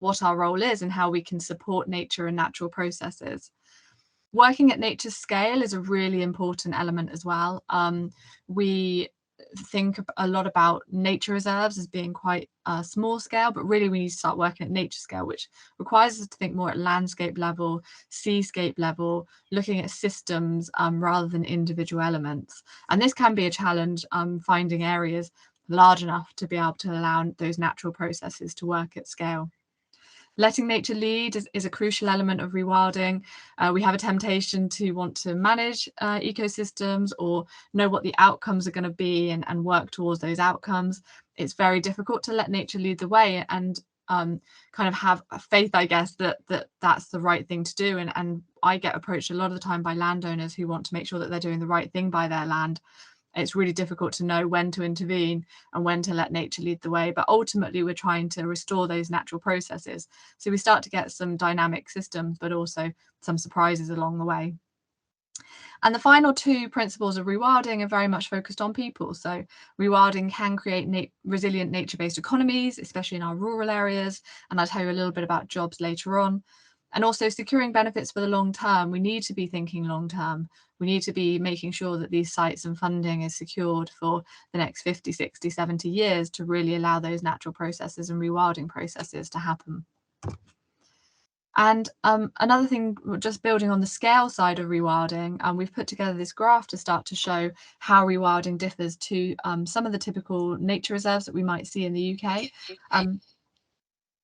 what our role is and how we can support nature and natural processes. Working at nature's scale is a really important element as well. We think a lot about nature reserves as being quite small scale, but really we need to start working at nature scale, which requires us to think more at landscape level, seascape level, looking at systems rather than individual elements. And this can be a challenge, finding areas large enough to be able to allow those natural processes to work at scale. Letting nature lead is a crucial element of rewilding. We have a temptation to want to manage ecosystems or know what the outcomes are going to be and work towards those outcomes. It's very difficult to let nature lead the way and kind of have a faith, I guess, that's the right thing to do. And I get approached a lot of the time by landowners who want to make sure that they're doing the right thing by their land. It's really difficult to know when to intervene and when to let nature lead the way. But ultimately, we're trying to restore those natural processes. So we start to get some dynamic systems, but also some surprises along the way. And the final two principles of rewilding are very much focused on people. So rewilding can create resilient nature-based economies, especially in our rural areas. And I'll tell you a little bit about jobs later on. And also securing benefits for the long term. We need to be thinking long term. We need to be making sure that these sites and funding is secured for the next 50, 60, 70 years to really allow those natural processes and rewilding processes to happen. And another thing, just building on the scale side of rewilding, we've put together this graph to start to show how rewilding differs to some of the typical nature reserves that we might see in the UK.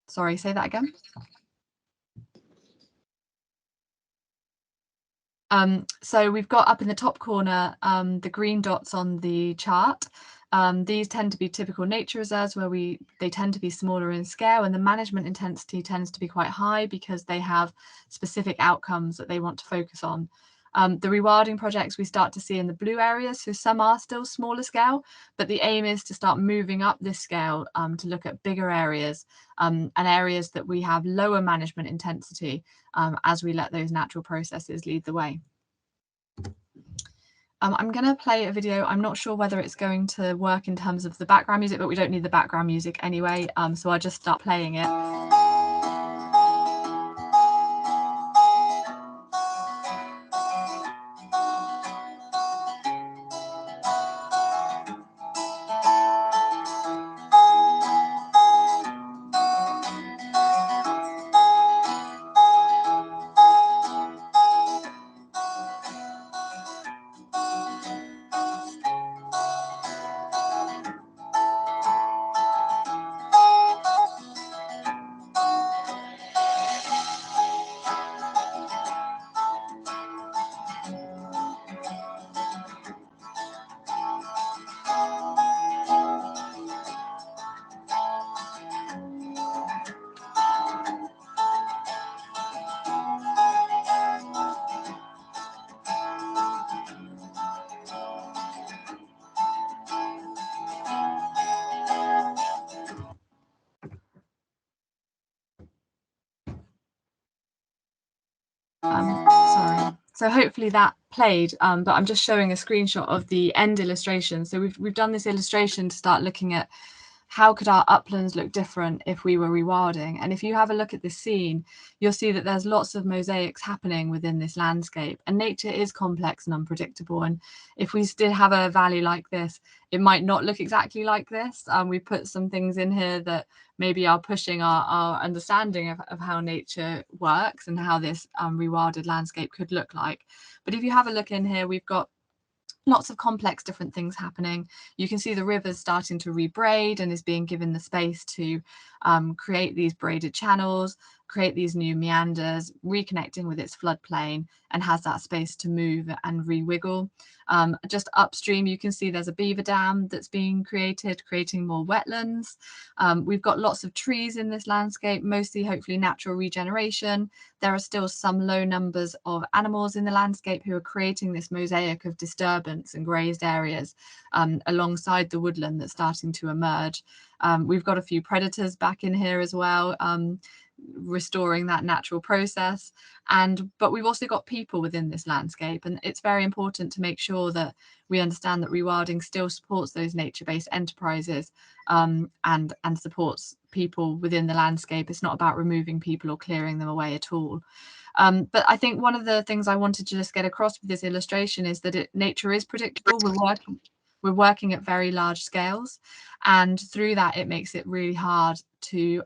Sorry, say that again. So we've got up in the top corner the green dots on the chart. These tend to be typical nature reserves where they tend to be smaller in scale, and the management intensity tends to be quite high because they have specific outcomes that they want to focus on. The rewilding projects we start to see in the blue areas, so some are still smaller scale, but the aim is to start moving up this scale to look at bigger areas and areas that we have lower management intensity as we let those natural processes lead the way. I'm going to play a video. I'm not sure whether it's going to work in terms of the background music, but we don't need the background music anyway, so I'll just start playing it. Sorry. So hopefully that played, but I'm just showing a screenshot of the end illustration. So we've done this illustration to start looking at how could our uplands look different if we were rewilding. And if you have a look at this scene, you'll see that there's lots of mosaics happening within this landscape, and nature is complex and unpredictable. And if we did have a valley like this, it might not look exactly like this. We put some things in here that maybe are pushing our understanding of how nature works and how this rewilded landscape could look like. But if you have a look in here, we've got lots of complex different things happening. You can see the river's starting to rebraid and is being given the space to create these braided channels, create these new meanders, reconnecting with its floodplain, and has that space to move and re-wiggle. Just upstream, you can see there's a beaver dam that's being created, creating more wetlands. We've got lots of trees in this landscape, mostly hopefully natural regeneration. There are still some low numbers of animals in the landscape who are creating this mosaic of disturbance and grazed areas alongside the woodland that's starting to emerge. We've got a few predators back in here as well. restoring that natural process. But we've also got people within this landscape, and it's very important to make sure that we understand that rewilding still supports those nature-based enterprises, and supports people within the landscape. It's not about removing people or clearing them away at all. But I think one of the things I wanted to just get across with this illustration is that nature is predictable. We're working at very large scales, and through that it makes it really hard to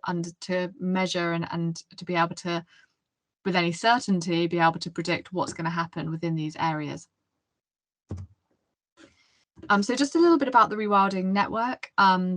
measure and to be able to, with any certainty, be able to predict what's going to happen within these areas. So just a little bit about the Rewilding Network.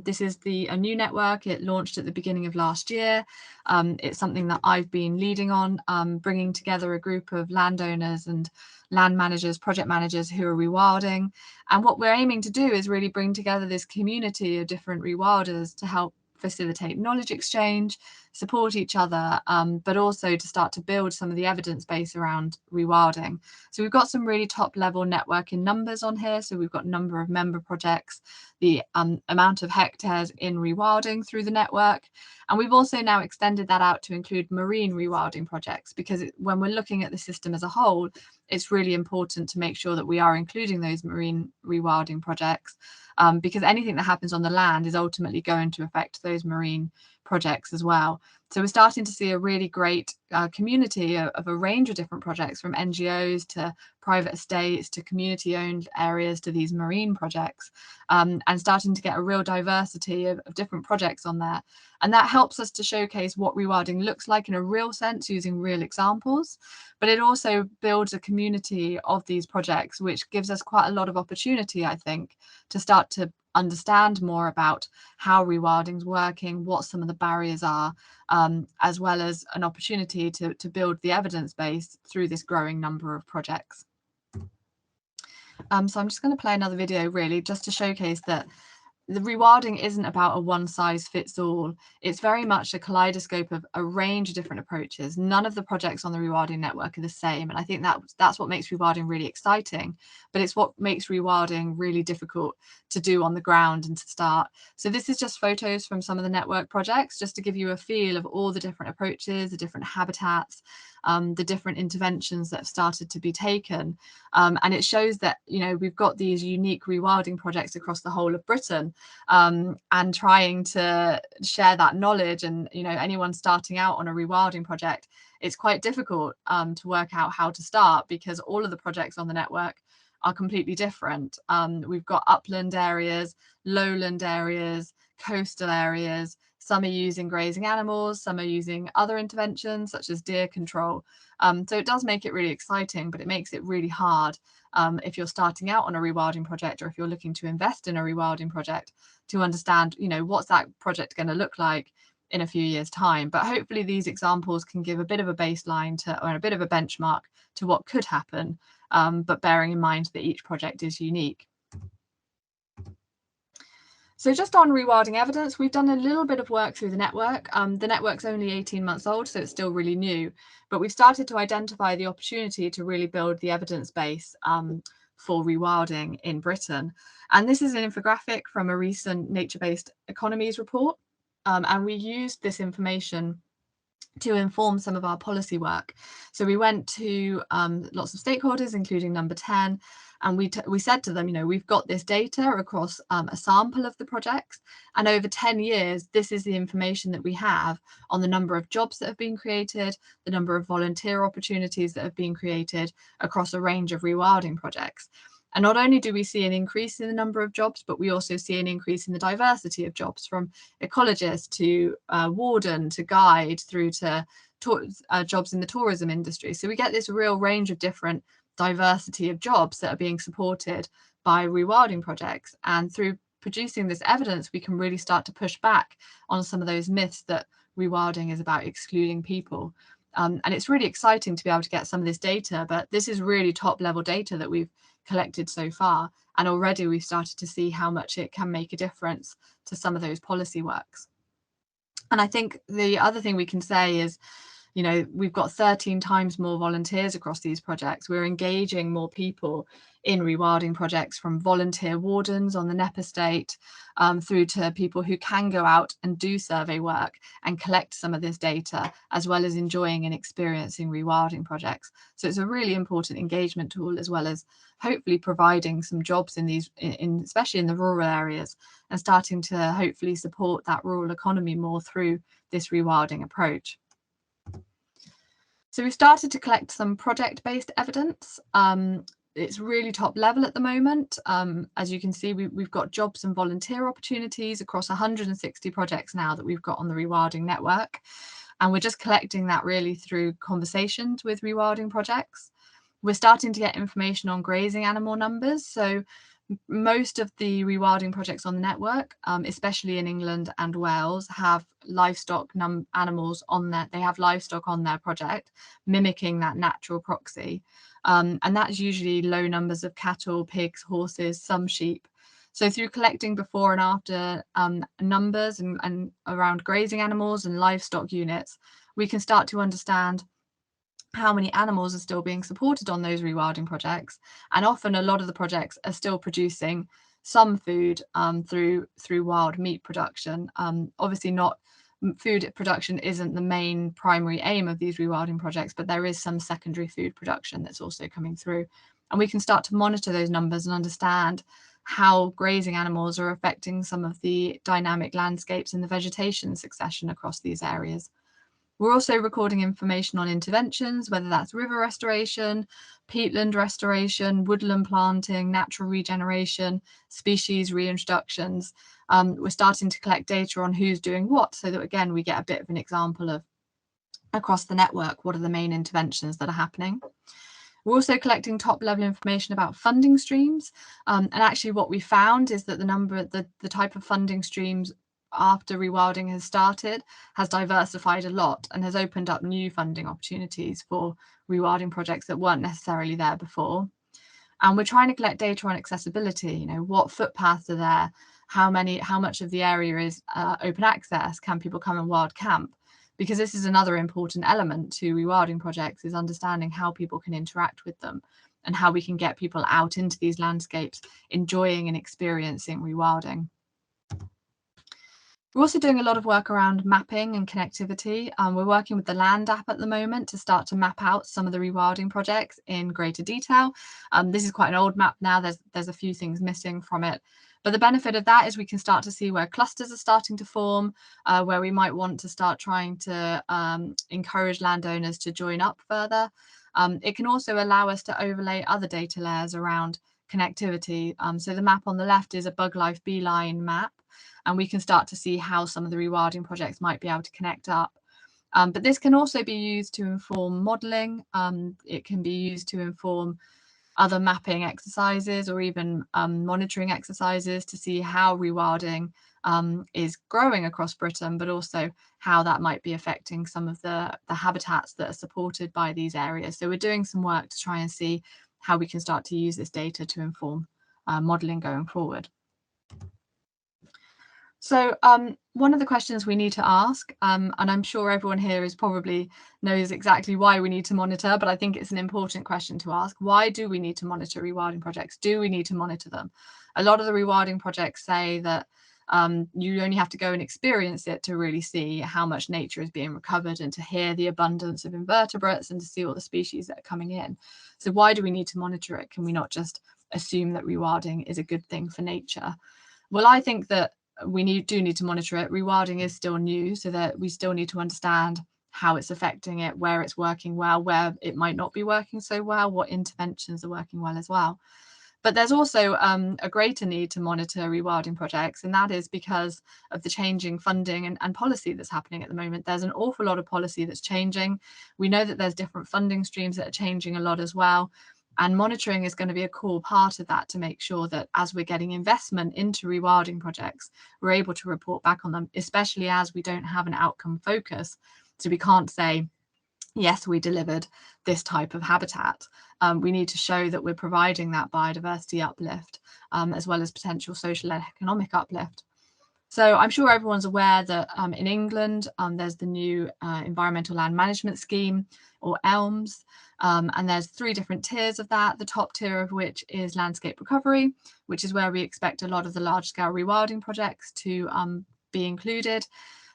This is a new network. It launched at the beginning of last year. It's something that I've been leading on, bringing together a group of landowners and land managers, project managers who are rewilding. And what we're aiming to do is really bring together this community of different rewilders to help facilitate knowledge exchange, support each other, but also to start to build some of the evidence base around rewilding. So we've got some really top level networking numbers on here. So we've got number of member projects, the amount of hectares in rewilding through the network. And we've also now extended that out to include marine rewilding projects, because when we're looking at the system as a whole, it's really important to make sure that we are including those marine rewilding projects, because anything that happens on the land is ultimately going to affect those marine projects as well. So we're starting to see a really great community of a range of different projects, from NGOs to private estates to community-owned areas to these marine projects, and starting to get a real diversity of different projects on there. And that helps us to showcase what rewilding looks like in a real sense, using real examples. But it also builds a community of these projects, which gives us quite a lot of opportunity, I think, to start to understand more about how rewilding's working, what some of the barriers are, as well as an opportunity to build the evidence base through this growing number of projects. So I'm just going to play another video, really, just to showcase that the rewilding isn't about a one size fits all. It's very much a kaleidoscope of a range of different approaches. None of the projects on the Rewilding Network are the same. And I think that's what makes rewilding really exciting, but it's what makes rewilding really difficult to do on the ground and to start. So this is just photos from some of the network projects, just to give you a feel of all the different approaches, the different habitats, the different interventions that have started to be taken. And it shows that, we've got these unique rewilding projects across the whole of Britain, and trying to share that knowledge. And, anyone starting out on a rewilding project, it's quite difficult to work out how to start, because all of the projects on the network are completely different. We've got upland areas, lowland areas, coastal areas. Some are using grazing animals, some are using other interventions such as deer control. So it does make it really exciting, but it makes it really hard if you're starting out on a rewilding project, or if you're looking to invest in a rewilding project, to understand, what's that project going to look like in a few years' time. But hopefully these examples can give a bit of a baseline or a bit of a benchmark to what could happen, but bearing in mind that each project is unique. So just on rewilding evidence, we've done a little bit of work through the network. The network's only 18 months old, so it's still really new, but we've started to identify the opportunity to really build the evidence base for rewilding in Britain. And this is an infographic from a recent nature-based economies report. And we used this information to inform some of our policy work. So we went to lots of stakeholders, including Number 10, and we said to them, we've got this data across a sample of the projects, and over 10 years, this is the information that we have on the number of jobs that have been created, the number of volunteer opportunities that have been created across a range of rewilding projects. And not only do we see an increase in the number of jobs, but we also see an increase in the diversity of jobs, from ecologist to warden to guide, through to jobs in the tourism industry. So we get this real range of different diversity of jobs that are being supported by rewilding projects. And through producing this evidence, we can really start to push back on some of those myths that rewilding is about excluding people. And it's really exciting to be able to get some of this data, but this is really top level data that we've collected so far. And already we've started to see how much it can make a difference to some of those policy works. And I think the other thing we can say is, You know, we've got 13 times more volunteers across these projects. We're engaging more people in rewilding projects, from volunteer wardens on the NEP estate through to people who can go out and do survey work and collect some of this data, as well as enjoying and experiencing rewilding projects. So it's a really important engagement tool, as well as hopefully providing some jobs in these, especially in the rural areas, and starting to hopefully support that rural economy more through this rewilding approach. So we've started to collect some project-based evidence. It's really top level at the moment. As you can see, we've got jobs and volunteer opportunities across 160 projects now that we've got on the Rewilding network. And we're just collecting that really through conversations with rewilding projects. We're starting to get information on grazing animal numbers. So most of the rewilding projects on the network, especially in England and Wales, have livestock animals on there. They have livestock on their project, mimicking that natural proxy. And that's usually low numbers of cattle, pigs, horses, some sheep. So through collecting before and after numbers and around grazing animals and livestock units, we can start to understand how many animals are still being supported on those rewilding projects. And often a lot of the projects are still producing some food through wild meat production. Obviously not food production isn't the main primary aim of these rewilding projects, but there is some secondary food production that's also coming through. And we can start to monitor those numbers and understand how grazing animals are affecting some of the dynamic landscapes and the vegetation succession across these areas. We're also recording information on interventions, whether that's river restoration, peatland restoration, woodland planting, natural regeneration, species reintroductions. We're starting to collect data on who's doing what, so that, again, we get a bit of an example of, across the network, what are the main interventions that are happening. We're also collecting top-level information about funding streams. And actually what we found is that the type of funding streams after rewilding has started has diversified a lot and has opened up new funding opportunities for rewilding projects that weren't necessarily there before. And we're trying to collect data on accessibility. You know, what footpaths are there? How much of the area is open access? Can people come and wild camp? Because this is another important element to rewilding projects, is understanding how people can interact with them and how we can get people out into these landscapes, enjoying and experiencing rewilding. We're also doing a lot of work around mapping and connectivity. We're working with the Land app at the moment to start to map out some of the rewilding projects in greater detail. This is quite an old map now. There's a few things missing from it. But the benefit of that is we can start to see where clusters are starting to form, where we might want to start trying to encourage landowners to join up further. It can also allow us to overlay other data layers around connectivity. So the map on the left is a bug life beeline map, and we can start to see how some of the rewilding projects might be able to connect up. But this can also be used to inform modelling. It can be used to inform other mapping exercises or even monitoring exercises to see how rewilding is growing across Britain, but also how that might be affecting some of the habitats that are supported by these areas. So we're doing some work to try and see how we can start to use this data to inform modelling going forward. So one of the questions we need to ask, and I'm sure everyone here probably knows exactly why we need to monitor, but I think it's an important question to ask. Why do we need to monitor rewilding projects? Do we need to monitor them? A lot of the rewilding projects say that you only have to go and experience it to really see how much nature is being recovered and to hear the abundance of invertebrates and to see all the species that are coming in. So why do we need to monitor it? Can we not just assume that rewilding is a good thing for nature? Well, I think that we do need to monitor it. Rewilding is still new, so that we still need to understand how it's affecting it, where it's working well, where it might not be working so well, what interventions are working well as well. But there's also a greater need to monitor rewilding projects, and that is because of the changing funding and policy that's happening at the moment. There's an awful lot of policy that's changing. We know that there's different funding streams that are changing a lot as well. And monitoring is going to be a core part of that, to make sure that as we're getting investment into rewilding projects, we're able to report back on them, especially as we don't have an outcome focus. So we can't say, yes, we delivered this type of habitat. We need to show that we're providing that biodiversity uplift, as well as potential social and economic uplift. So I'm sure everyone's aware that in England, there's the new Environmental Land Management Scheme, or ELMS, and there's 3 different tiers of that, the top tier of which is landscape recovery, which is where we expect a lot of the large-scale rewilding projects to be included.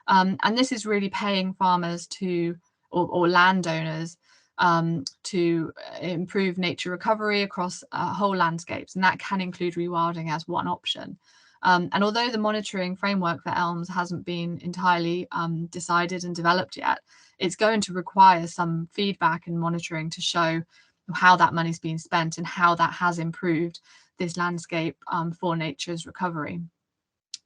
And this is really paying farmers to, or landowners, to improve nature recovery across whole landscapes, and that can include rewilding as one option. And although the monitoring framework for ELMS hasn't been entirely decided and developed yet, it's going to require some feedback and monitoring to show how that money's been spent and how that has improved this landscape for nature's recovery.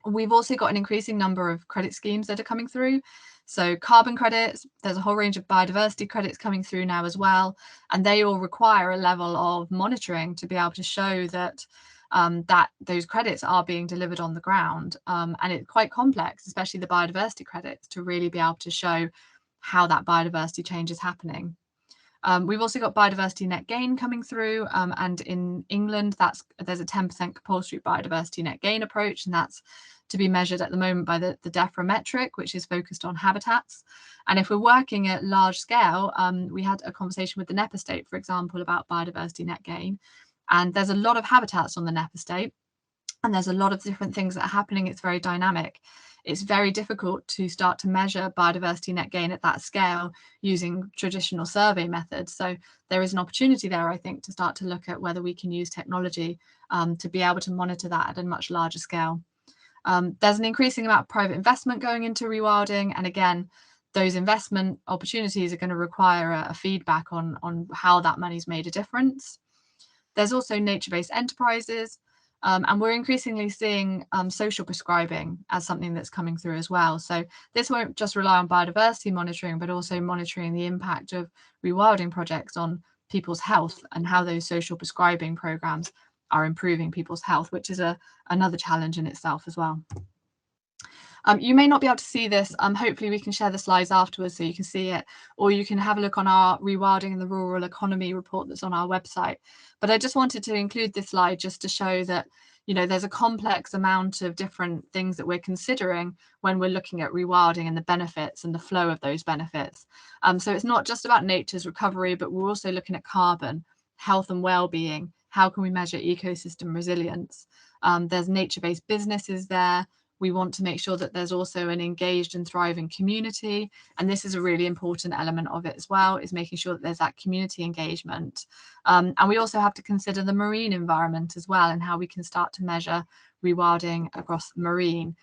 We've also got an increasing number of credit schemes that are coming through. So carbon credits, there's a whole range of biodiversity credits coming through now as well. And they all require a level of monitoring to be able to show that that those credits are being delivered on the ground. And it's quite complex, especially the biodiversity credits, to really be able to show how that biodiversity change is happening. We've also got biodiversity net gain coming through, and in England, there's a 10% compulsory biodiversity net gain approach, and that's to be measured at the moment by the DEFRA metric, which is focused on habitats. And if we're working at large scale, we had a conversation with the NEP estate, for example, about biodiversity net gain, and there's a lot of habitats on the NEP estate, and there's a lot of different things that are happening. It's very dynamic. It's very difficult to start to measure biodiversity net gain at that scale using traditional survey methods. So there is an opportunity there, I think, to start to look at whether we can use technology to be able to monitor that at a much larger scale. There's an increasing amount of private investment going into rewilding. And again, those investment opportunities are going to require a feedback on how that money's made a difference. There's also nature-based enterprises. And we're increasingly seeing social prescribing as something that's coming through as well. So this won't just rely on biodiversity monitoring, but also monitoring the impact of rewilding projects on people's health and how those social prescribing programs are improving people's health, which is another challenge in itself as well. You may not be able to see this. Hopefully we can share the slides afterwards so you can see it, or you can have a look on our Rewilding and the Rural Economy report that's on our website. But I just wanted to include this slide just to show that, you know, there's a complex amount of different things that we're considering when we're looking at rewilding and the benefits and the flow of those benefits. So it's not just about nature's recovery, but we're also looking at carbon, health and well-being. How can we measure ecosystem resilience? There's nature-based businesses there. We want to make sure that there's also an engaged and thriving community. And this is a really important element of it as well, is making sure that there's that community engagement. And we also have to consider the marine environment as well, and how we can start to measure rewilding across the marine.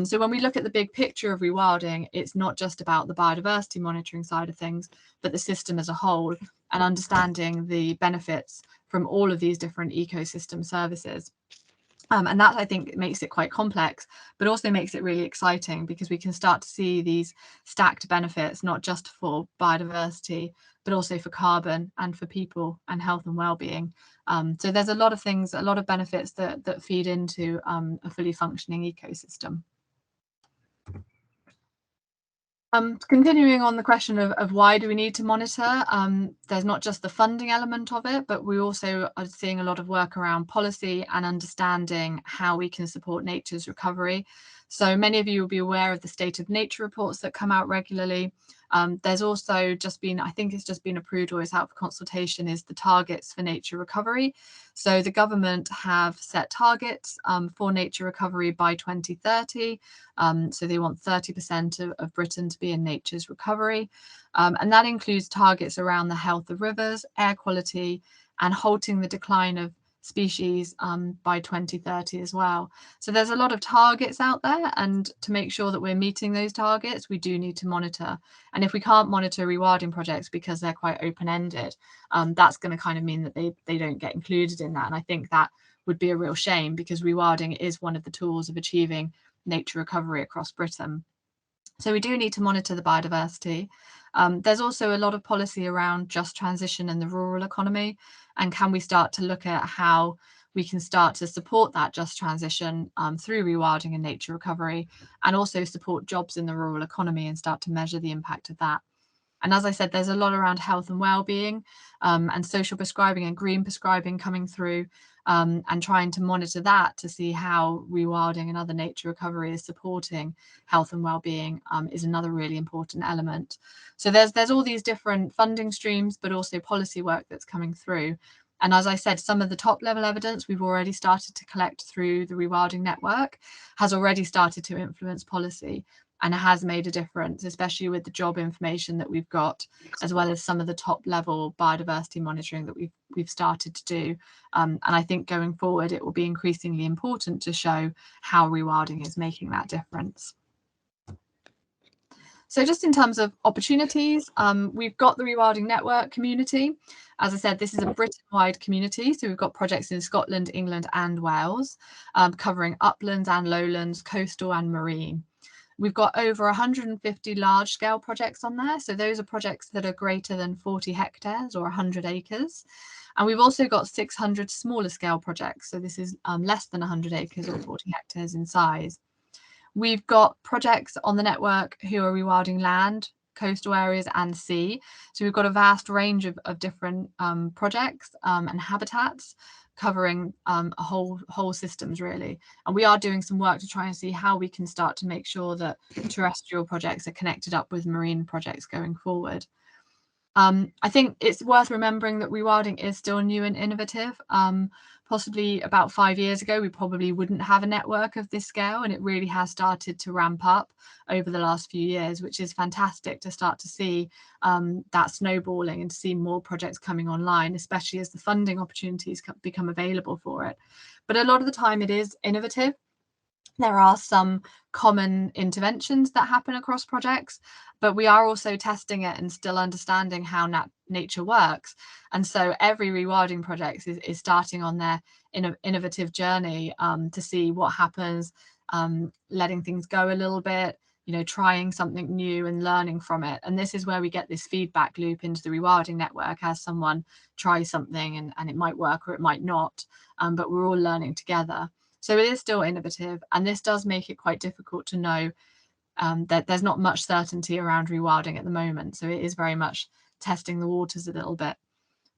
So when we look at the big picture of rewilding, it's not just about the biodiversity monitoring side of things, but the system as a whole, and understanding the benefits from all of these different ecosystem services. And that, I think, makes it quite complex, but also makes it really exciting, because we can start to see these stacked benefits, not just for biodiversity, but also for carbon and for people and health and well-being. So there's a lot of things, a lot of benefits that feed into a fully functioning ecosystem. Continuing on the question of why do we need to monitor, there's not just the funding element of it, but we also are seeing a lot of work around policy and understanding how we can support nature's recovery. So many of you will be aware of the state of nature reports that come out regularly. There's also just been, I think it's just been approved or is out for consultation, is the targets for nature recovery. So the government have set targets for nature recovery by 2030. So they want 30% of Britain to be in nature's recovery. And that includes targets around the health of rivers, air quality, and halting the decline of species by 2030 as well. So there's a lot of targets out there, and to make sure that we're meeting those targets, we do need to monitor. And if we can't monitor rewilding projects because they're quite open-ended, that's going to kind of mean that they don't get included in that. And I think that would be a real shame, because rewilding is one of the tools of achieving nature recovery across Britain. So we do need to monitor the biodiversity. There's also a lot of policy around just transition in the rural economy, and can we start to look at how we can start to support that just transition through rewilding and nature recovery, and also support jobs in the rural economy and start to measure the impact of that. And as I said, there's a lot around health and well-being and social prescribing and green prescribing coming through. and trying to monitor that to see how rewilding and other nature recovery is supporting health and well-being is another really important element. So there's all these different funding streams, but also policy work that's coming through. And as I said, some of the top level evidence we've already started to collect through the Rewilding Network has already started to influence policy, and it has made a difference, especially with the job information that we've got, as well as some of the top level biodiversity monitoring that we've started to do. And I think going forward, it will be increasingly important to show how rewilding is making that difference. So just in terms of opportunities, we've got the Rewilding Network community. As I said, this is a Britain-wide community. So we've got projects in Scotland, England and Wales, covering uplands and lowlands, coastal and marine. We've got over 150 large-scale projects on there. So those are projects that are greater than 40 hectares or 100 acres. And we've also got 600 smaller scale projects. So this is less than 100 acres or 40 hectares in size. We've got projects on the network who are rewilding land, coastal areas and sea. So we've got a vast range of different projects and habitats covering whole systems really. And we are doing some work to try and see how we can start to make sure that terrestrial projects are connected up with marine projects going forward. I think it's worth remembering that rewilding is still new and innovative. Possibly about 5 years ago, we probably wouldn't have a network of this scale, and it really has started to ramp up over the last few years, which is fantastic to start to see that snowballing and to see more projects coming online, especially as the funding opportunities become available for it. But a lot of the time it is innovative. There are some common interventions that happen across projects, but we are also testing it and still understanding how nature works. And so every rewilding project is starting on their innovative journey to see what happens, letting things go a little bit, trying something new and learning from it. And this is where we get this feedback loop into the Rewilding Network as someone tries something and it might work or it might not, but we're all learning together. So it is still innovative, and this does make it quite difficult to know that there's not much certainty around rewilding at the moment. So it is very much testing the waters a little bit.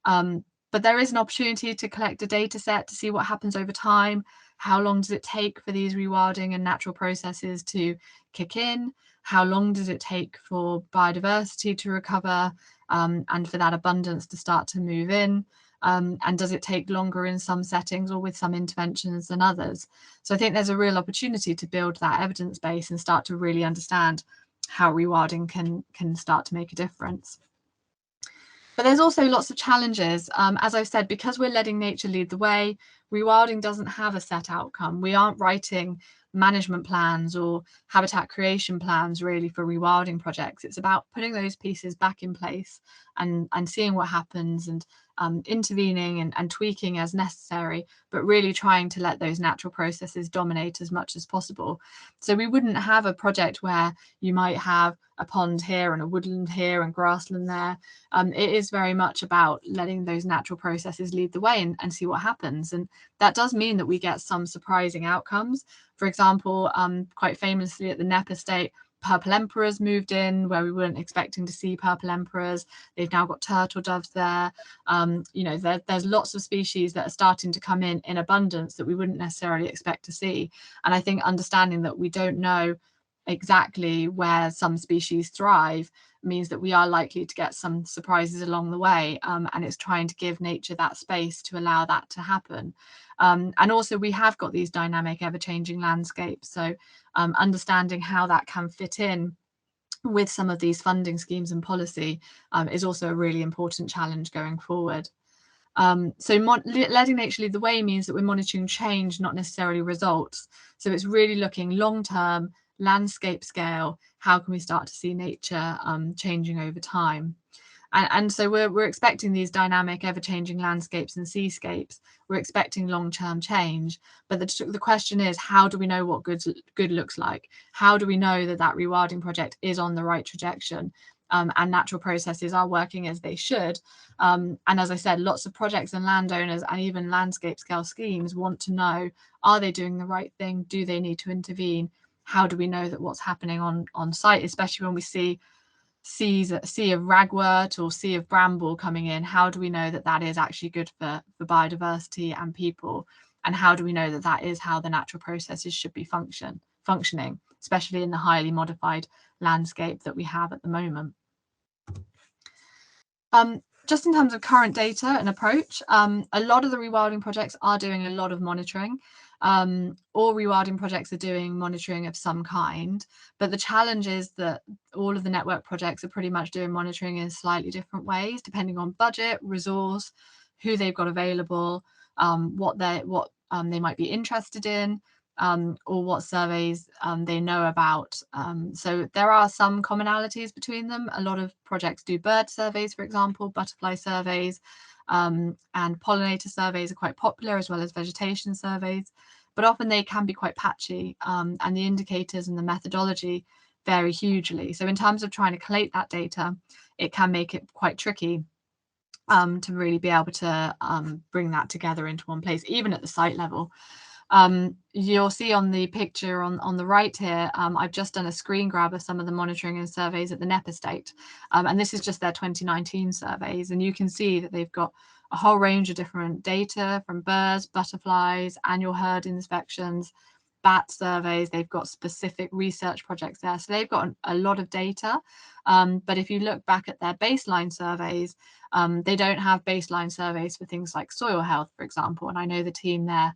But there is an opportunity to collect a data set to see what happens over time. How long does it take for these rewilding and natural processes to kick in? How long does it take for biodiversity to recover and for that abundance to start to move in? And does it take longer in some settings or with some interventions than others? So I think there's a real opportunity to build that evidence base and start to really understand how rewilding can start to make a difference. But there's also lots of challenges. As I've said, because we're letting nature lead the way, rewilding doesn't have a set outcome. We aren't writing management plans or habitat creation plans really for rewilding projects. It's about putting those pieces back in place and seeing what happens and intervening and tweaking as necessary, but really trying to let those natural processes dominate as much as possible. So we wouldn't have a project where you might have a pond here and a woodland here and grassland there. It is very much about letting those natural processes lead the way and see what happens. And that does mean that we get some surprising outcomes. For example, quite famously at the Knepp estate, purple emperors moved in where we weren't expecting to see purple emperors. They've now got turtle doves there. There's lots of species that are starting to come in abundance that we wouldn't necessarily expect to see. And I think understanding that we don't know exactly where some species thrive means that we are likely to get some surprises along the way, and it's trying to give nature that space to allow that to happen. And also we have got these dynamic, ever-changing landscapes, so understanding how that can fit in with some of these funding schemes and policy is also a really important challenge going forward. So letting nature lead the way means that we're monitoring change, not necessarily results. So it's really looking long-term, landscape scale, how can we start to see nature changing over time? And so we're expecting these dynamic, ever-changing landscapes and seascapes. We're expecting long-term change. But the question is, how do we know what good looks like? How do we know that that rewilding project is on the right trajectory? And natural processes are working as they should. And as I said, lots of projects and landowners and even landscape scale schemes want to know, are they doing the right thing? Do they need to intervene? How do we know that what's happening on site, especially when we see sea of ragwort or sea of bramble coming in, how do we know that that is actually good for biodiversity and people? And how do we know that that is how the natural processes should be functioning, especially in the highly modified landscape that we have at the moment? Just in terms of current data and approach, a lot of the rewilding projects are doing a lot of monitoring. All rewilding projects are doing monitoring of some kind, but the challenge is that all of the network projects are pretty much doing monitoring in slightly different ways, depending on budget, resource, who they've got available, what they might be interested in, or what surveys they know about. So there are some commonalities between them. A lot of projects do bird surveys, for example, butterfly surveys, and pollinator surveys are quite popular, as well as vegetation surveys, but often they can be quite patchy, and the indicators and the methodology vary hugely. So in terms of trying to collate that data, it can make it quite tricky to really be able to bring that together into one place, even at the site level. You'll see on the picture on the right here, I've just done a screen grab of some of the monitoring and surveys at the Knepp estate. And this is just their 2019 surveys. And you can see that they've got a whole range of different data from birds, butterflies, annual herd inspections, bat surveys. They've got specific research projects there. So they've got a lot of data. But if you look back at their baseline surveys, they don't have baseline surveys for things like soil health, for example. And I know the team there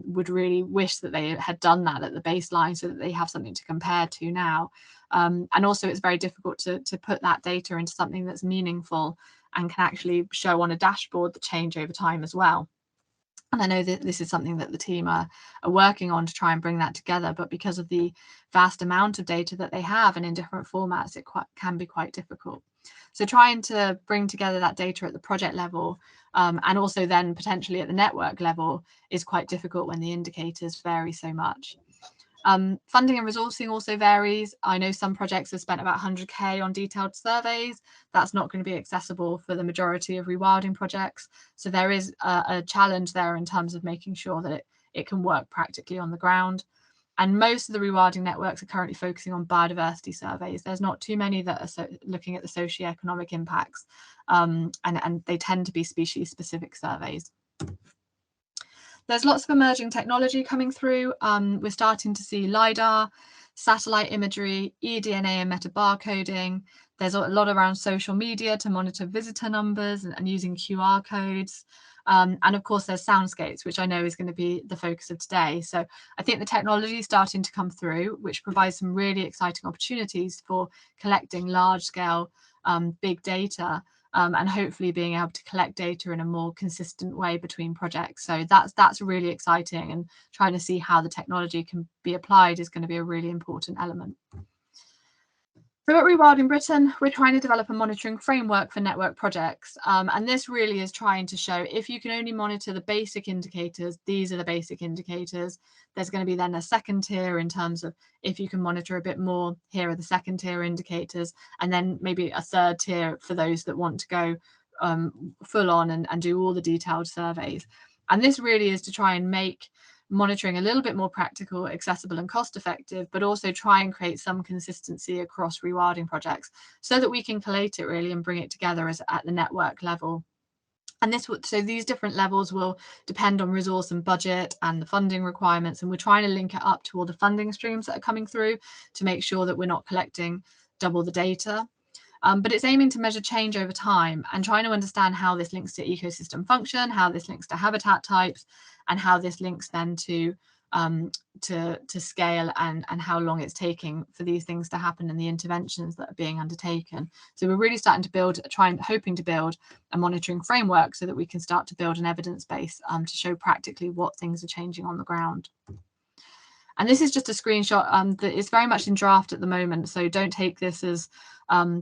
would really wish that they had done that at the baseline so that they have something to compare to now. And also it's very difficult to put that data into something that's meaningful and can actually show on a dashboard the change over time as well. And I know that this is something that the team are working on to try and bring that together, but because of the vast amount of data that they have and in different formats, it can be quite difficult. So trying to bring together that data at the project level and also then potentially at the network level is quite difficult when the indicators vary so much. Funding and resourcing also varies. I know some projects have spent about 100k on detailed surveys. That's not going to be accessible for the majority of rewilding projects. So there is a challenge there in terms of making sure that it can work practically on the ground. And most of the rewilding networks are currently focusing on biodiversity surveys. There's not too many that are looking at the socioeconomic impacts, and they tend to be species-specific surveys. There's lots of emerging technology coming through. We're starting to see LiDAR, satellite imagery, eDNA and metabarcoding. There's a lot around social media to monitor visitor numbers and using QR codes. And of course, there's soundscapes, which I know is going to be the focus of today. So I think the technology is starting to come through, which provides some really exciting opportunities for collecting large-scale big data. And hopefully being able to collect data in a more consistent way between projects. So that's really exciting, and trying to see how the technology can be applied is going to be a really important element. So at Rewilding Britain, we're trying to develop a monitoring framework for network projects. And this really is trying to show if you can only monitor the basic indicators, these are the basic indicators. There's going to be then a second tier in terms of if you can monitor a bit more, here are the second tier indicators, and then maybe a third tier for those that want to go full on and do all the detailed surveys. And this really is to try and make monitoring a little bit more practical, accessible and cost effective, but also try and create some consistency across rewilding projects so that we can collate it really and bring it together at the network level. And so these different levels will depend on resource and budget and the funding requirements. And we're trying to link it up to all the funding streams that are coming through to make sure that we're not collecting double the data. But it's aiming to measure change over time and trying to understand how this links to ecosystem function, how this links to habitat types, and how this links then to scale and how long it's taking for these things to happen and the interventions that are being undertaken. So we're really starting to hoping to build a monitoring framework so that we can start to build an evidence base to show practically what things are changing on the ground. And this is just a screenshot that is very much in draft at the moment. So don't take this as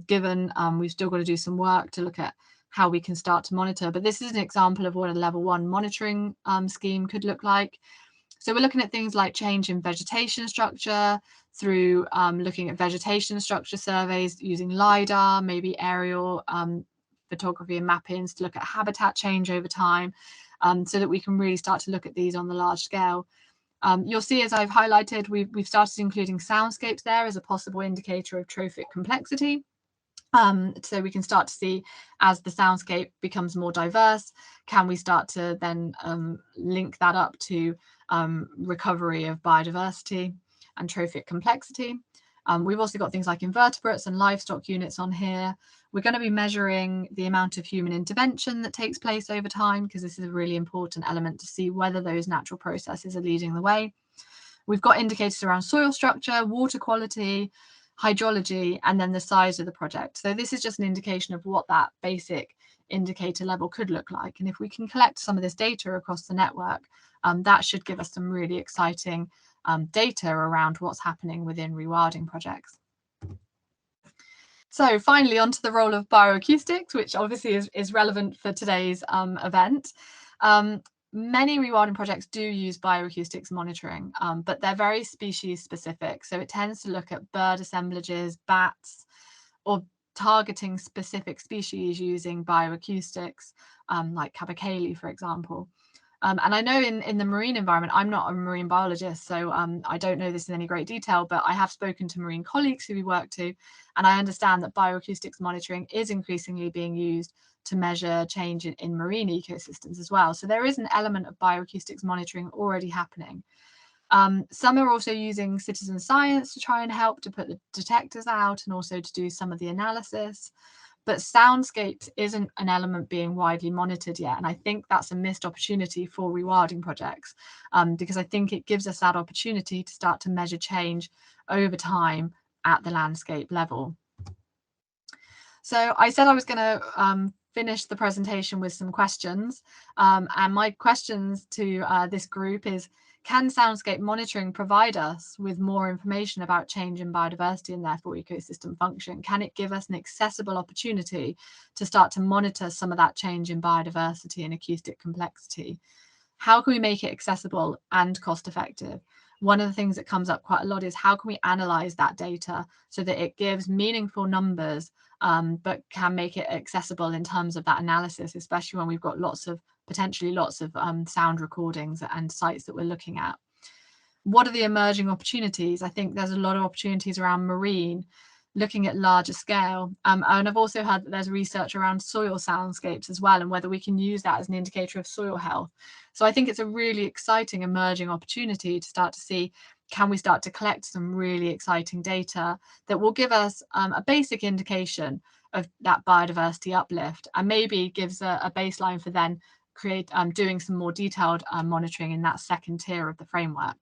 given. We've still got to do some work to look at how we can start to monitor. But this is an example of what a level 1 monitoring scheme could look like. So we're looking at things like change in vegetation structure through looking at vegetation structure surveys using LiDAR, maybe aerial photography and mappings to look at habitat change over time, so that we can really start to look at these on the large scale. You'll see, as I've highlighted, we've started including soundscapes there as a possible indicator of trophic complexity. So we can start to see, as the soundscape becomes more diverse, can we start to then link that up to recovery of biodiversity and trophic complexity. We've also got things like invertebrates and livestock units on here. We're going to be measuring the amount of human intervention that takes place over time, because this is a really important element to see whether those natural processes are leading the way. We've got indicators around soil structure, water quality, hydrology, and then the size of the project. So this is just an indication of what that basic indicator level could look like. And if we can collect some of this data across the network, that should give us some really exciting data around what's happening within rewilding projects. So finally, onto the role of bioacoustics, which obviously is relevant for today's event. Many rewilding projects do use bioacoustics monitoring, but they're very species specific. So it tends to look at bird assemblages, bats, or targeting specific species using bioacoustics, like capercaillie, for example. And I know in the marine environment, I'm not a marine biologist, so I don't know this in any great detail, but I have spoken to marine colleagues who we work to, and I understand that bioacoustics monitoring is increasingly being used to measure change in marine ecosystems as well. So there is an element of bioacoustics monitoring already happening. Some are also using citizen science to try and help to put the detectors out and also to do some of the analysis. But soundscapes isn't an element being widely monitored yet. And I think that's a missed opportunity for rewilding projects, because I think it gives us that opportunity to start to measure change over time at the landscape level. So I said I was going to finish the presentation with some questions. And my questions to this group is, can soundscape monitoring provide us with more information about change in biodiversity and therefore ecosystem function? Can it give us an accessible opportunity to start to monitor some of that change in biodiversity and acoustic complexity? How can we make it accessible and cost effective? One of the things that comes up quite a lot is, how can we analyze that data so that it gives meaningful numbers, but can make it accessible in terms of that analysis, especially when we've got potentially lots of sound recordings and sites that we're looking at. What are the emerging opportunities? I think there's a lot of opportunities around marine, looking at larger scale. And I've also heard that there's research around soil soundscapes as well, and whether we can use that as an indicator of soil health. So I think it's a really exciting emerging opportunity to start to see, can we start to collect some really exciting data that will give us a basic indication of that biodiversity uplift, and maybe gives a baseline for then doing some more detailed monitoring in that second tier of the framework.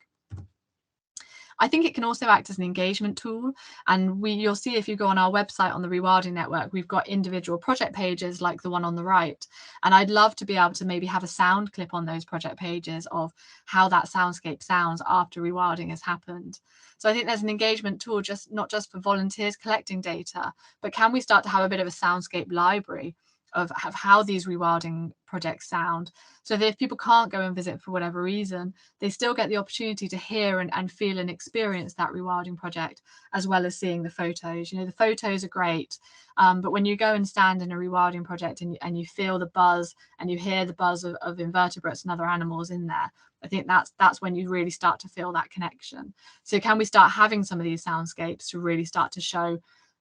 I think it can also act as an engagement tool, and you'll see if you go on our website on the Rewilding Network, we've got individual project pages like the one on the right, and I'd love to be able to maybe have a sound clip on those project pages of how that soundscape sounds after rewilding has happened. So I think there's an engagement tool, not just for volunteers collecting data, but can we start to have a bit of a soundscape library of how these rewilding projects sound, so that if people can't go and visit for whatever reason, they still get the opportunity to hear and feel and experience that rewilding project, as well as seeing the photos. You know, the photos are great, but when you go and stand in a rewilding project and you feel the buzz and you hear the buzz of invertebrates and other animals in there, I think that's when you really start to feel that connection. So can we start having some of these soundscapes to really start to show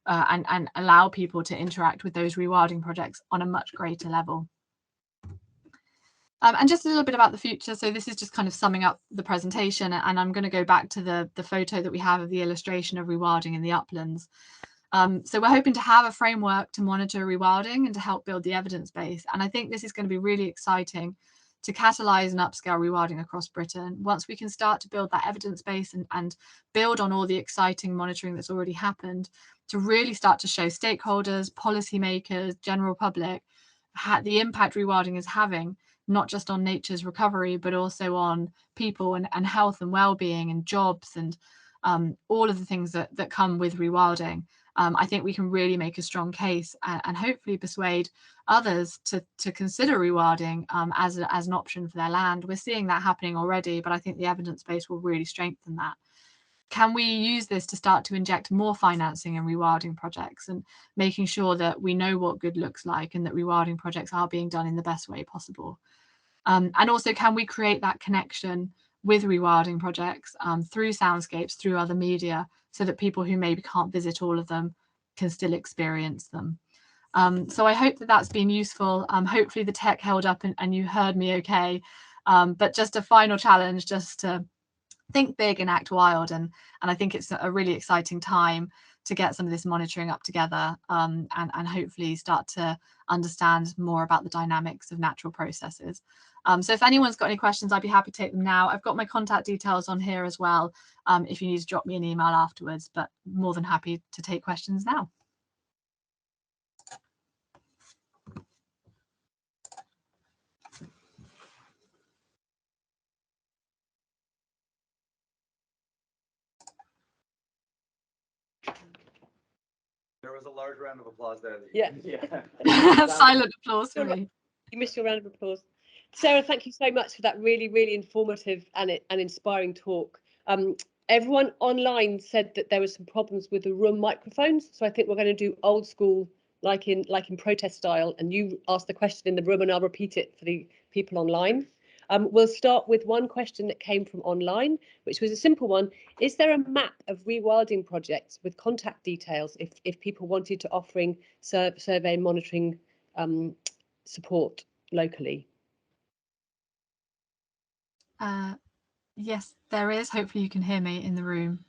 and allow people to interact with those rewilding projects on a much greater level? And just a little bit about the future. So this is just kind of summing up the presentation, and I'm going to go back to the photo that we have of the illustration of rewilding in the uplands. So we're hoping to have a framework to monitor rewilding and to help build the evidence base. And I think this is going to be really exciting to catalyse and upscale rewilding across Britain. Once we can start to build that evidence base and build on all the exciting monitoring that's already happened, to really start to show stakeholders, policymakers, general public, the impact rewilding is having, not just on nature's recovery, but also on people and health and well-being and jobs and all of the things that come with rewilding. I think we can really make a strong case and hopefully persuade others to consider rewilding as an option for their land. We're seeing that happening already, but I think the evidence base will really strengthen that. Can we use this to start to inject more financing in rewilding projects, and making sure that we know what good looks like and that rewilding projects are being done in the best way possible? And also, can we create that connection with rewilding projects through soundscapes, through other media, so that people who maybe can't visit all of them can still experience them. So I hope that that's been useful. Hopefully the tech held up and you heard me okay. But just a final challenge, just to think big and act wild. And I think it's a really exciting time to get some of this monitoring up together, and hopefully start to understand more about the dynamics of natural processes. So if anyone's got any questions, I'd be happy to take them now. I've got my contact details on here as well, if you need to drop me an email afterwards, but more than happy to take questions now. There was a large round of applause there. Yeah. Silent applause for me. You missed your round of applause. Sarah, thank you so much for that really, really informative and inspiring talk. Everyone online said that there were some problems with the room microphones, so I think we're going to do old school, like in protest style, and you ask the question in the room and I'll repeat it for the people online. We'll start with one question that came from online, which was a simple one. Is there a map of rewilding projects with contact details if people wanted to offering survey and monitoring support locally? Yes, there is. Hopefully you can hear me in the room.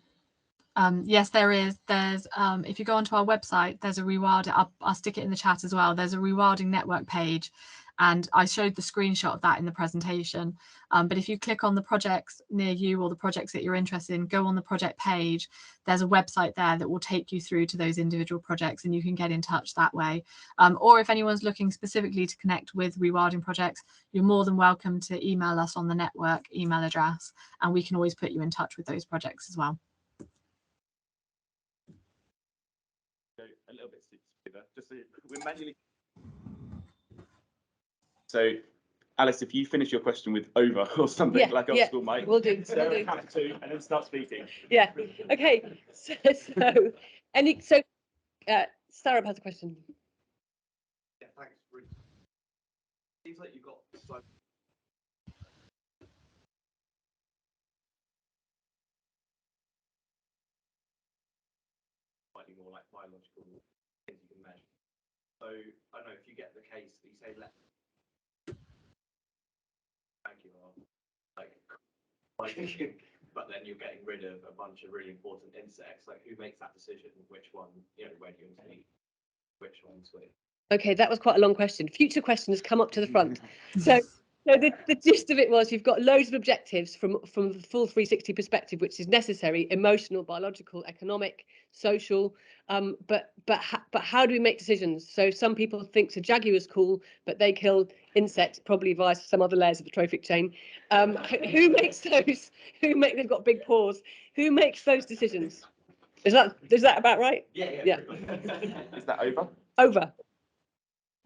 Yes, there is. There's if you go onto our website, there's a rewilding. I'll stick it in the chat as well. There's a rewilding network page, and I showed the screenshot of that in the presentation. But if you click on the projects near you or the projects that you're interested in, go on the project page. There's a website there that will take you through to those individual projects, and you can get in touch that way. Or if anyone's looking specifically to connect with rewilding projects, you're more than welcome to email us on the network email address, and we can always put you in touch with those projects as well. A little bit smoother, just so we're manually. So, Alice, if you finish your question with over or something like old school mic, we'll do. Sarah will have to, and then start speaking. Yeah. Okay. So Sarah has a question. Yeah, thanks. Seems like you've got so. Slightly more like biological things you can measure. So I don't know if you get the case that you say let. Thank you. But then you're getting rid of a bunch of really important insects. Like, who makes that decision? Which one, where do you include which ones with? Okay, that was quite a long question. Future questions come up to the front. So the gist of it was you've got loads of objectives from the full 360 perspective, which is necessary: emotional, biological, economic, social. But how do we make decisions? So some people think a jaguar is cool, but they kill insects, probably via some other layers of the trophic chain. Who makes those? They've got big paws. Who makes those decisions? Is that about right? Yeah. Is that over? Over.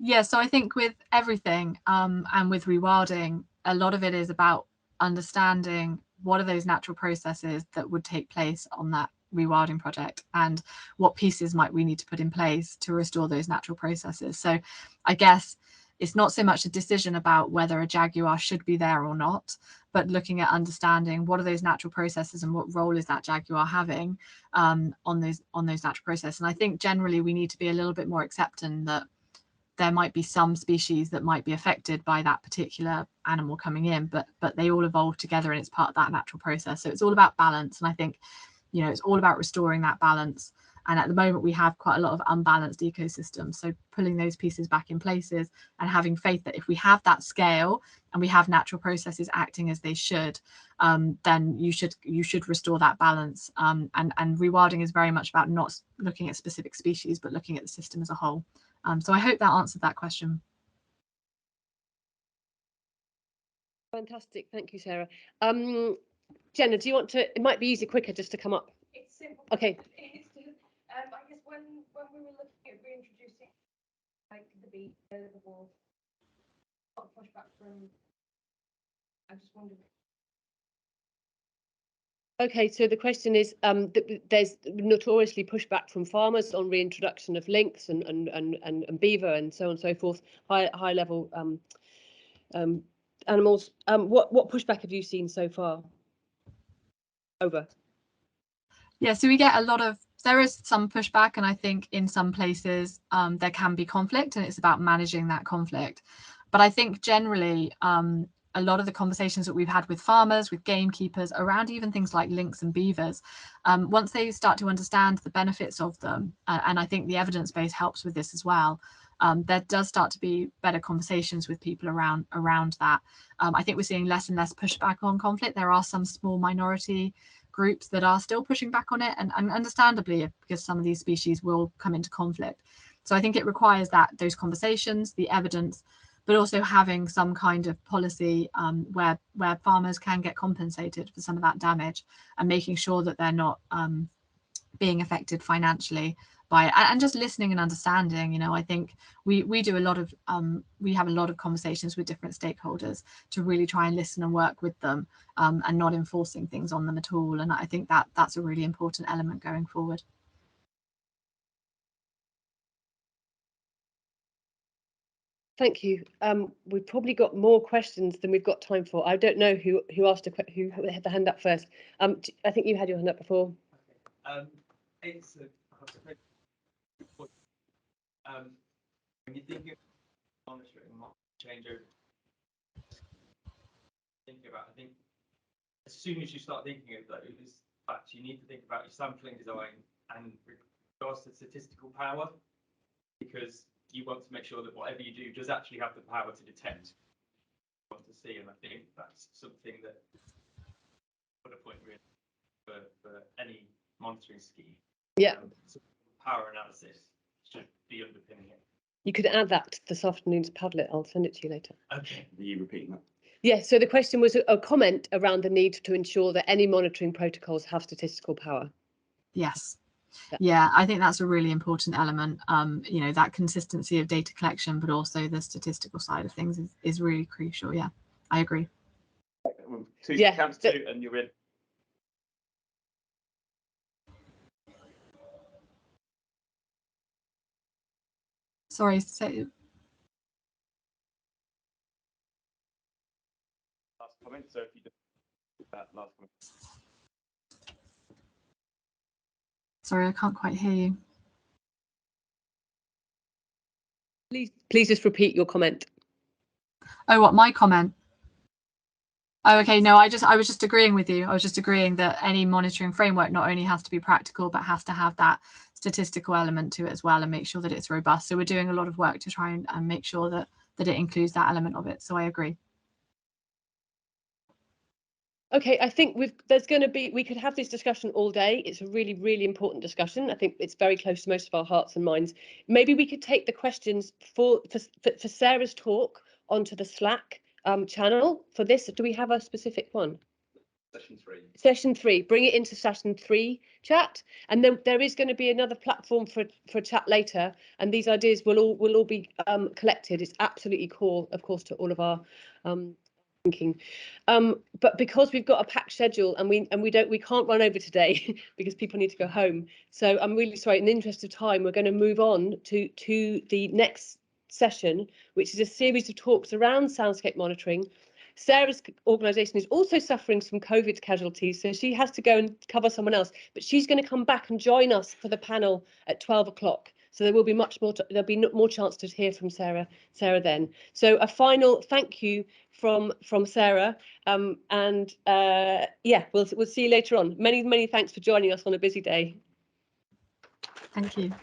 Yeah, so I think with everything and with rewilding, a lot of it is about understanding what are those natural processes that would take place on that rewilding project, and what pieces might we need to put in place to restore those natural processes. So I guess it's not so much a decision about whether a jaguar should be there or not, but looking at understanding what are those natural processes and what role is that jaguar having on those natural processes. And I think generally we need to be a little bit more accepting that there might be some species that might be affected by that particular animal coming in, but they all evolve together and it's part of that natural process. So it's all about balance. And I think, it's all about restoring that balance. And at the moment, we have quite a lot of unbalanced ecosystems. So pulling those pieces back in places and having faith that if we have that scale and we have natural processes acting as they should, then you should restore that balance. And rewilding is very much about not looking at specific species, but looking at the system as a whole. So I hope that answered that question. Fantastic, thank you, Sarah. Jenna, do you want to? It might be easy, quicker, just to come up. It's simple. Okay. It's just, I guess when we were looking at reintroducing like the bee, the wolf, a lot of pushback from. I just wondered. Okay, so the question is, there's notoriously pushback from farmers on reintroduction of lynx and beaver and so on and so forth, high level animals. What pushback have you seen so far? Over. Yeah, so we get a lot of there is some pushback, and I think in some places there can be conflict, and it's about managing that conflict. But I think generally a lot of the conversations that we've had with farmers, with gamekeepers around even things like lynx and beavers, once they start to understand the benefits of them, and I think the evidence base helps with this as well, there does start to be better conversations with people around that. I think we're seeing less and less pushback on conflict. There are some small minority groups that are still pushing back on it, and understandably, because some of these species will come into conflict. So I think it requires those conversations, the evidence, but also having some kind of policy where farmers can get compensated for some of that damage, and making sure that they're not being affected financially by it, and just listening and understanding. You know, I think we do a lot of we have a lot of conversations with different stakeholders to really try and listen and work with them, and not enforcing things on them at all. And I think that's a really important element going forward. Thank you. We've probably got more questions than we've got time for. I don't know who asked who had the hand up first. I think you had your hand up before. It's when you think of monitoring change over, thinking about, I think as soon as you start thinking of those facts, you need to think about your sampling design and regards to statistical power, because you want to make sure that whatever you do does actually have the power to detect what you want to see. And I think that's something that put a point really for any monitoring scheme. Yeah. Power analysis should be underpinning it. You could add that to this afternoon's Padlet. I'll send it to you later. Okay. Are you repeating that? Yeah, so the question was a comment around the need to ensure that any monitoring protocols have statistical power. Yes. Yeah, I think that's a really important element. You know, that consistency of data collection, but also the statistical side of things is really crucial. Yeah, I agree. Counts two, and you're in. Sorry, say. Last comment. So if you do that last comment. Sorry, I can't quite hear you. Please just repeat your comment. Oh, what, my comment? Oh, okay. No, I was just agreeing with you. I was just agreeing that any monitoring framework not only has to be practical, but has to have that statistical element to it as well, and make sure that it's robust. So we're doing a lot of work to try and make sure that it includes that element of it. So I agree. Okay, I think we could have this discussion all day. It's a really, really important discussion. I think it's very close to most of our hearts and minds. Maybe we could take the questions for Sarah's talk onto the Slack channel for this. Do we have a specific one? Session 3. Session 3. Bring it into session 3 chat, and then there is going to be another platform for a chat later, and these ideas will all be collected. It's absolutely core, of course, to all of our thinking, but because we've got a packed schedule and we can't run over today because people need to go home, so I'm really sorry. In the interest of time, we're going to move on to the next session, which is a series of talks around soundscape monitoring. Sarah's organisation is also suffering some COVID casualties, so she has to go and cover someone else, but she's going to come back and join us for the panel at 12 o'clock. So there will be much more. There'll be more chance to hear from Sarah then. So a final thank you from Sarah, and yeah, we'll see you later on. Many thanks for joining us on a busy day. Thank you.